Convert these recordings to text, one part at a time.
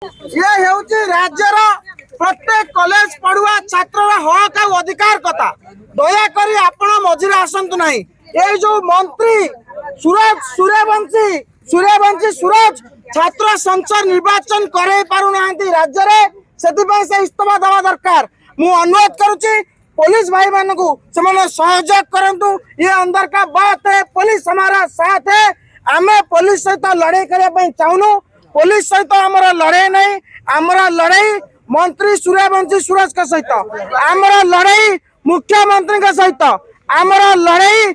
ये हेउची राज्यर प्रत्येक कॉलेज पढ़ुआ छात्र हक आ अधिकार कथा दया करी आपण मझिरे आसंतु नाही। ये जो मंत्री सूर्यवंशी सूरज छात्र संसद निर्वाचन करे पारु नांती राज्य रे सेति से इस्तीफा देवा दरकार। मु अनुरोध करूची पुलिस भाई मान को सहयोग करंतु। ये अंदर का बात है, पुलिस हमारा साथ है। आमे पुलिस सहित लड़ाई करने चाहूनु। पुलिस सहित आमर लड़ाई नहीं, आमर लड़ाई मंत्री सूर्यवंशी सूरज का सहित, आमर लड़ाई मुख्यमंत्री का सहित, आमर लड़ाई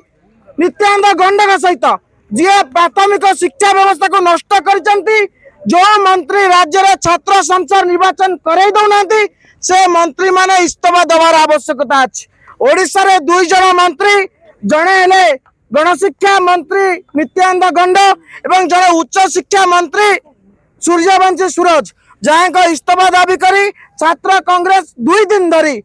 नित्यानंद गंड का सहित जी प्राथमिक शिक्षा व्यवस्था को नष्ट कर जो मंत्री राज्य रे छात्र संसद निर्वाचन करे दौना से मंत्री माने इस्तीफा देवार आवश्यकता अच्छी। ओडिशा रे 2 जन मंत्री, जड़े हेले गणशिक्षा मंत्री नित्यानंद गंड एवं जड़े उच्च शिक्षा मंत्री सूर्यवंशी सूरज जहाँ इस्तीफा दाबी करी छात्र कांग्रेस 2 दिन धरी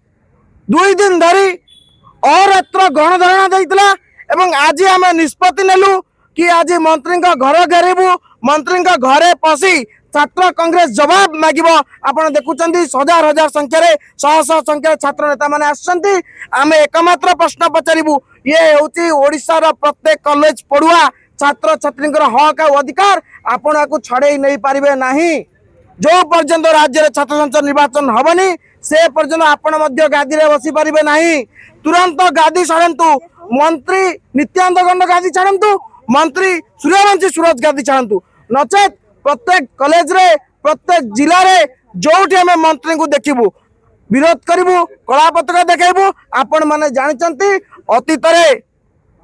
अहोरात्र गणधारणा देइतला। एवं आज आम निष्पत्ति नेलु कि आज मंत्री घर घेरबू, मंत्री घरे पशि छात्र कांग्रेस जवाब मागिब। आपण देखुचंती हजार हजार संख्यार शह शह संख्यार छात्र नेता माने आछंती। आमे एकमात्र प्रश्न पचारिबू, ये होची ओडिशार प्रत्येक कॉलेज पढ़ुआ छात्र छात्री हक आ अधिकार आपण आपको छड़े नहीं पारिबे नाही। जो पर्यंत राज्य छात्र संसद निर्वाचन हबनी से पर्यंत आपण मध्य गादी रे बसी पारिबे नाही। तुरंत गादी छाड़ंतु, मंत्री नित्यानंद गंड गादी छाड़ंतु, मंत्री सूर्यवंशी सूरज गादी छाड़ंतु, नचेत प्रत्येक कॉलेज रे प्रत्येक जिला रे जोठी हमें मंत्री को देखिबू विरोध करिबू, कला पताका देखाइबू। आपण माने जानिचंती अतीत रे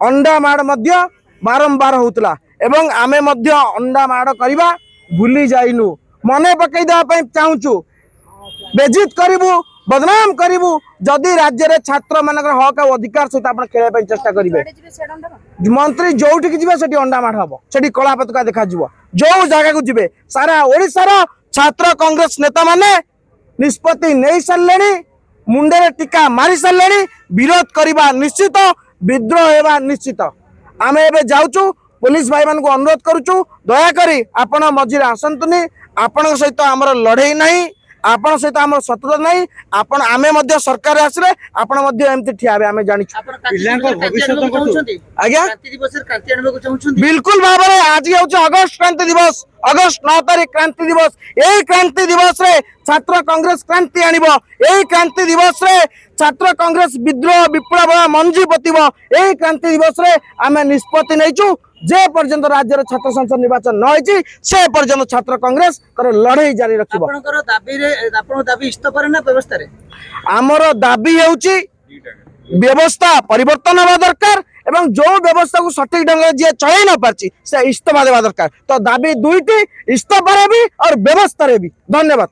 अंडा माड़ मध्य बारंबार होतला एवं आमे मध्य अंडा माड़ करबा भूली जाइनु। मने पकई देबा पई चाहूचु, बेजित करिबू, बदनाम करिबू जदि राज्य रे छात्र मानकर हक और अधिकार सहित आपण खेले पई चेष्टा करिवे। मंत्री जोठी जिबे सेठी अंडा माड़ हबो, सेठी कला पताका देखा जिवो। जो जगह को जिबे सारा ओडिशार छात्र कांग्रेस नेता माने निष्पत्ति नहीं सारलेनी, मुंडे टीका मारी सारलेनी। विरोध करबा निश्चित, विद्रोह हेबा निश्चित। आमे एबे जाउचु, पुलिस भाई मान को अनुरोध करूचु दया करी आपण मझिरे आसंतुनी। आपण सहित आमर लड़ाई नहीं, आपण सहित आमर शत्रुता नहीं। आपण आमे मध्य सरकार आसले आपण मध्य एमती ठिया हेबे आमे जानिछु। आज्ञा बिल्कुल भाव में आज हूँ अगस्त क्रांति दिवस, अगस्त 9 तारीख क्रांति दिवस। यही क्रांति दिवस रे छात्र कांग्रेस क्रांति आणिब। यही क्रांति दिवस रे छात्र कांग्रेस विद्रोह विप्लव मंजी पतिब। यही क्रांति दिवस रे आमे निष्पत्ति नैचु जे पर्यंत राज्य रे छात्र संसद निर्वाचन न होइछि से पर्यंत छात्र कांग्रेस कर लड़ाई जारी रखिब। आपनकर दाबी रे आपन दाबी इस्तीफा रे ना व्यवस्था रे? आमर दाबी हेउछि व्यवस्था परिवर्तन होगा दरकार एवं जो व्यवस्था को सठिक ढंग जी चलई न पार्ची से इस्तीफा देवा दरकार। तो दाबी दुईटी, इस्तीफा भी और व्यवस्था भी। धन्यवाद।